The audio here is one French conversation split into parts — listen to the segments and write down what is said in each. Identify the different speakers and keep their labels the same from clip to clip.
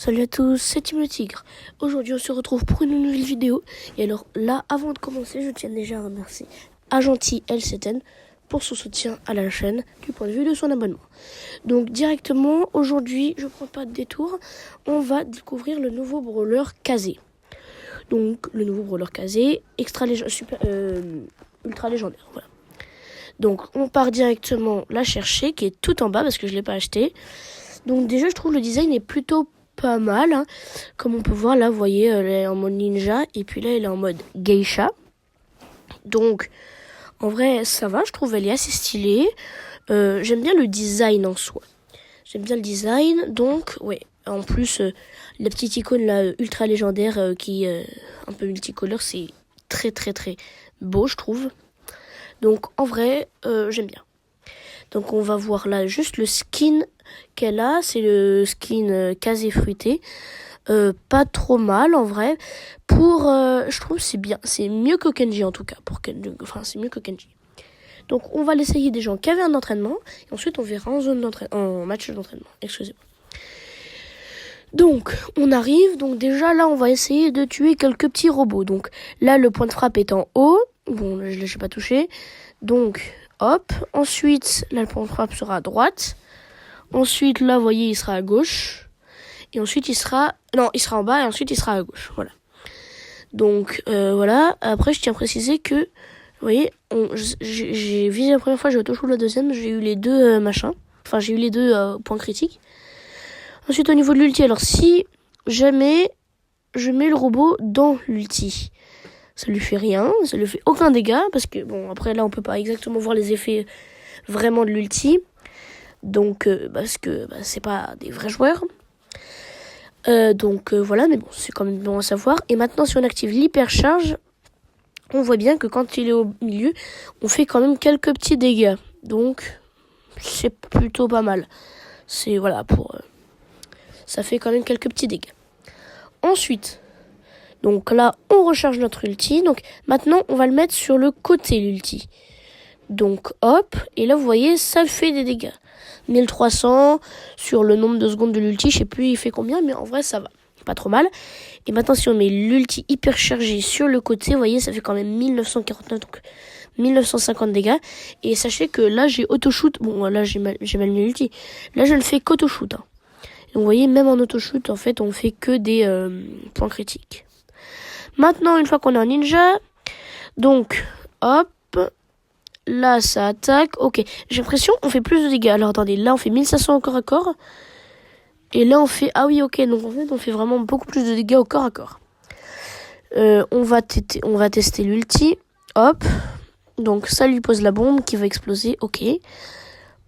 Speaker 1: Salut à tous, c'est Tim le Tigre. Aujourd'hui, on se retrouve pour une nouvelle vidéo. Et alors là, avant de commencer, je tiens déjà à remercier Agentil LCTN pour son soutien à la chaîne du point de vue de son abonnement. Donc directement, aujourd'hui, je ne prends pas de détour, on va découvrir le nouveau brawler Kazé. Donc le nouveau brawler Kazé, ultra légendaire, voilà. Donc on part directement la chercher, qui est tout en bas parce que je ne l'ai pas acheté. Donc déjà, je trouve le design est plutôt pas mal, hein. Comme on peut voir là, vous voyez, elle est en mode ninja et puis là elle est en mode geisha. Donc en vrai ça va, je trouve elle est assez stylée. J'aime bien le design en soi. J'aime bien le design, donc ouais. En plus la petite icône là ultra légendaire qui un peu multicolore, c'est très très très beau je trouve. Donc en vrai j'aime bien. Donc on va voir là juste le skin qu'elle a, c'est le skin Kazé fruité. Pas trop mal en vrai. Je trouve c'est bien, c'est mieux que Kenji en tout cas. C'est mieux que Kenji. Donc on va l'essayer déjà en caverne d'entraînement et ensuite on verra en match d'entraînement. Excusez-moi. Donc on arrive, donc déjà là on va essayer de tuer quelques petits robots. Donc là le point de frappe est en haut. Bon je ne l'ai pas touché. Donc hop, ensuite là le point de frappe sera à droite. Ensuite là vous voyez il sera à gauche. Et ensuite il sera en bas et ensuite il sera à gauche, voilà. Donc voilà, après je tiens à préciser que, vous voyez, j'ai visé la première fois, j'ai auto-shoot la deuxième, j'ai eu les deux machins, enfin j'ai eu les deux points critiques. Ensuite au niveau de l'ulti, alors si jamais je mets le robot dans l'ulti, ça lui fait rien, ça lui fait aucun dégât, parce que bon après là on peut pas exactement voir les effets vraiment de l'ulti, donc parce que c'est pas des vrais joueurs. Voilà, mais bon, c'est quand même bon à savoir. Et maintenant, si on active l'hypercharge, on voit bien que quand il est au milieu, on fait quand même quelques petits dégâts. Donc, c'est plutôt pas mal. C'est, voilà, ça fait quand même quelques petits dégâts. Ensuite, donc là, on recharge notre ulti. Donc, maintenant, on va le mettre sur le côté, l'ulti. Donc, hop, et là, vous voyez, ça fait des dégâts. 1300 sur le nombre de secondes de l'ulti, je sais plus il fait combien, mais en vrai ça va, pas trop mal. Et maintenant si on met l'ulti hyper chargé sur le côté, vous voyez ça fait quand même 1949, donc 1950 dégâts. Et sachez que là j'ai auto-shoot, bon là j'ai mal mis l'ulti, là je ne fais qu'auto-shoot. Hein. Donc vous voyez même en auto-shoot en fait on fait que des points critiques. Maintenant une fois qu'on est en ninja, donc hop. Là, ça attaque. Ok, j'ai l'impression qu'on fait plus de dégâts. Alors, attendez, là, on fait 1500 au corps à corps. Et là, on fait... Ah oui, ok, donc en fait, on fait vraiment beaucoup plus de dégâts au corps à corps. On va tester l'ulti. Hop. Donc, ça lui pose la bombe qui va exploser. Ok.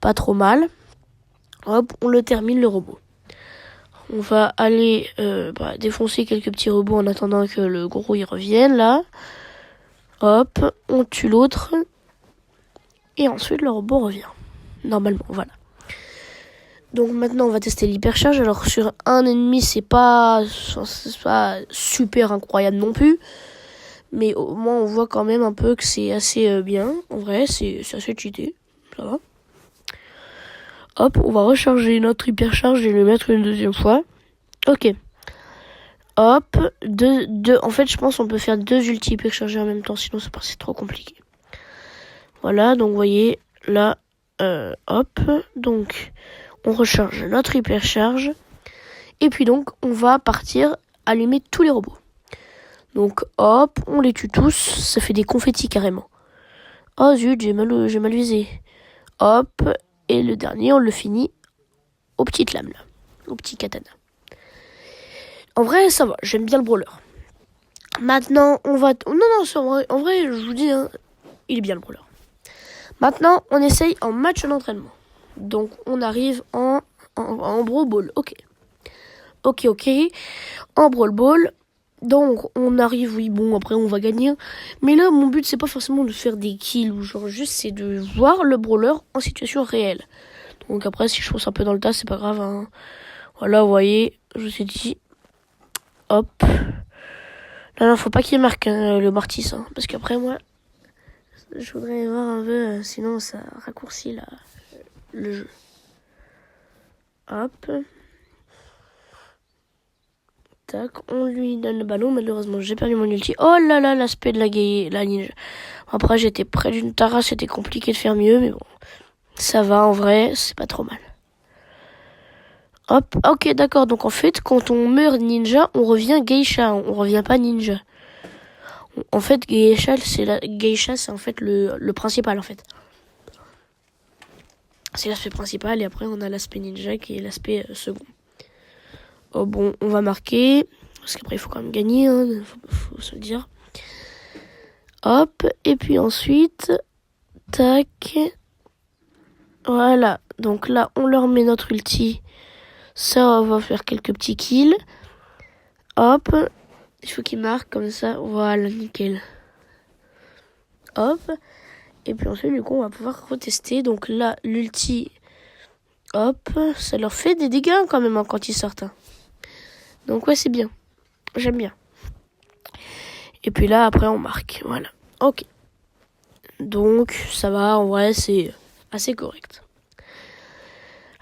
Speaker 1: Pas trop mal. Hop, on le termine, le robot. On va aller défoncer quelques petits robots en attendant que le gros y revienne, là. Hop, on tue l'autre. Et ensuite, le robot revient. Normalement, voilà. Donc maintenant, on va tester l'hypercharge. Alors, sur un ennemi, c'est pas super incroyable non plus. Mais au moins, on voit quand même un peu que c'est assez bien. En vrai, c'est assez cheaté. Ça va. Hop, on va recharger notre hypercharge et le mettre une deuxième fois. Ok. Hop. En fait, je pense qu'on peut faire deux ulti hyperchargés en même temps. Sinon, c'est trop compliqué. Voilà, donc vous voyez, là, hop, donc on recharge notre hypercharge, et puis donc on va partir allumer tous les robots. Donc hop, on les tue tous, ça fait des confettis carrément. Oh zut, j'ai mal visé. Hop, et le dernier, on le finit aux petites lames, là, au petit katana. En vrai, ça va, j'aime bien le brawler. Maintenant, on va... Non, en vrai, je vous dis, hein, il est bien le brawler. Maintenant, on essaye en match d'entraînement. Donc, on arrive en brawl ball. Ok. En brawl ball. Donc, on arrive, oui, bon, après, on va gagner. Mais là, mon but, c'est pas forcément de faire des kills ou genre juste, c'est de voir le brawler en situation réelle. Donc, après, si je trouve ça un peu dans le tas, c'est pas grave. Hein. Voilà, vous voyez, je me suis dit, hop. Non, faut pas qu'il marque hein, le Mortis. Hein, parce qu'après, moi, je voudrais voir un peu, sinon ça raccourcit le jeu. Hop. Tac, on lui donne le ballon. Malheureusement, j'ai perdu mon ulti. Oh là là, l'aspect de la ninja. Après, j'étais près d'une Tara, c'était compliqué de faire mieux, mais bon. Ça va, en vrai, c'est pas trop mal. Hop, ok, d'accord. Donc en fait, quand on meurt ninja, on revient geisha. On revient pas ninja. En fait, geisha, c'est en fait le principal, en fait. C'est l'aspect principal et après on a l'aspect ninja qui est l'aspect second. Oh bon, on va marquer. Parce qu'après il faut quand même gagner, hein, faut se le dire. Hop, et puis ensuite, tac. Voilà, donc là on leur met notre ulti. Ça va faire quelques petits kills. Hop, il faut qu'ils marquent comme ça. Voilà, nickel. Hop. Et puis ensuite, du coup, on va pouvoir retester. Donc là, l'ulti, hop, ça leur fait des dégâts quand même hein, quand ils sortent. Hein. Donc ouais, c'est bien. J'aime bien. Et puis là, après, on marque. Voilà. Ok. Donc, ça va. En vrai, c'est assez correct.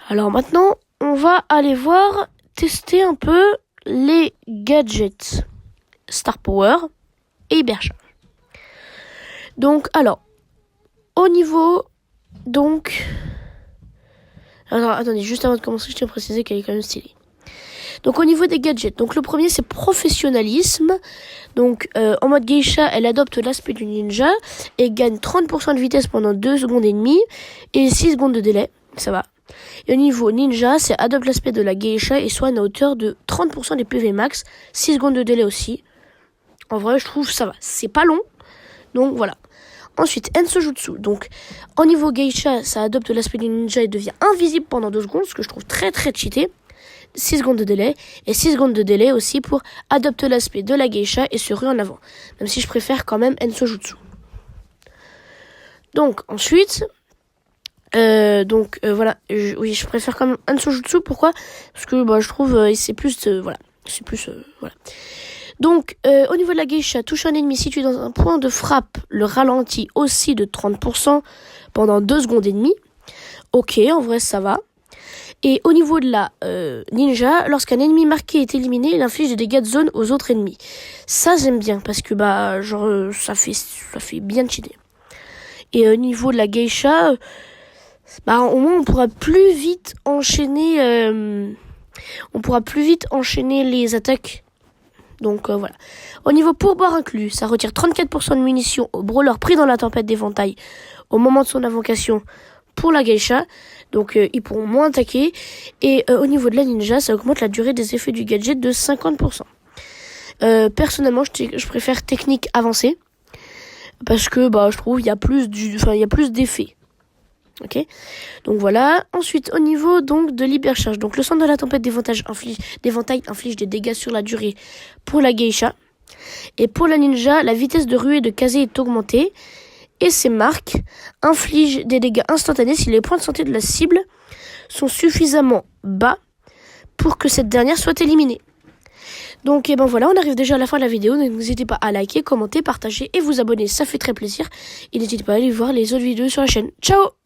Speaker 1: Alors maintenant, on va aller voir, tester un peu les gadgets Star Power et Hypercharge. Donc, alors, au niveau, donc... Alors, attendez, juste avant de commencer, je tiens à préciser qu'elle est quand même stylée. Donc, au niveau des gadgets, donc le premier, c'est professionnalisme. Donc, en mode geisha, elle adopte l'aspect du ninja et gagne 30% de vitesse pendant 2 secondes et demie et 6 secondes de délai. Ça va. Et au niveau ninja, c'est adopte l'aspect de la geisha et soigne à hauteur de 30% des PV max, 6 secondes de délai aussi. En vrai, je trouve ça va. C'est pas long. Donc, voilà. Ensuite, Ensojutsu. Donc, au niveau geisha, ça adopte l'aspect du ninja et devient invisible pendant 2 secondes, ce que je trouve très très cheaté. 6 secondes de délai. Et 6 secondes de délai aussi pour adopter l'aspect de la geisha et se rue en avant. Même si je préfère quand même Ensojutsu. Donc, ensuite... voilà. Oui, je préfère quand même Ensojutsu. Pourquoi ? Parce que je trouve c'est plus... voilà. C'est plus... voilà. Donc, au niveau de la geisha, touche un ennemi situé dans un point de frappe, le ralentit aussi de 30% pendant 2 secondes et demie. Ok, en vrai, ça va. Et au niveau de la ninja, lorsqu'un ennemi marqué est éliminé, il inflige des dégâts de zone aux autres ennemis. Ça, j'aime bien, parce que, ça fait bien cheater. Et au niveau de la geisha, au moins, on pourra plus vite enchaîner les attaques. Donc voilà. Au niveau pourboire inclus, ça retire 34% de munitions au brawler pris dans la tempête d'éventail au moment de son invocation pour la geisha. Donc ils pourront moins attaquer. Et au niveau de la ninja, ça augmente la durée des effets du gadget de 50%. Personnellement, je préfère technique avancée. Parce que je trouve il y a plus d'effets. Ok, donc voilà. Ensuite, au niveau donc de l'hypercharge, donc le centre de la tempête d'éventail inflige des dégâts sur la durée pour la geisha. Et pour la ninja, la vitesse de ruée de Kaze est augmentée. Et ces marques infligent des dégâts instantanés si les points de santé de la cible sont suffisamment bas pour que cette dernière soit éliminée. Donc voilà, on arrive déjà à la fin de la vidéo. Donc n'hésitez pas à liker, commenter, partager et vous abonner, ça fait très plaisir. Et n'hésitez pas à aller voir les autres vidéos sur la chaîne. Ciao!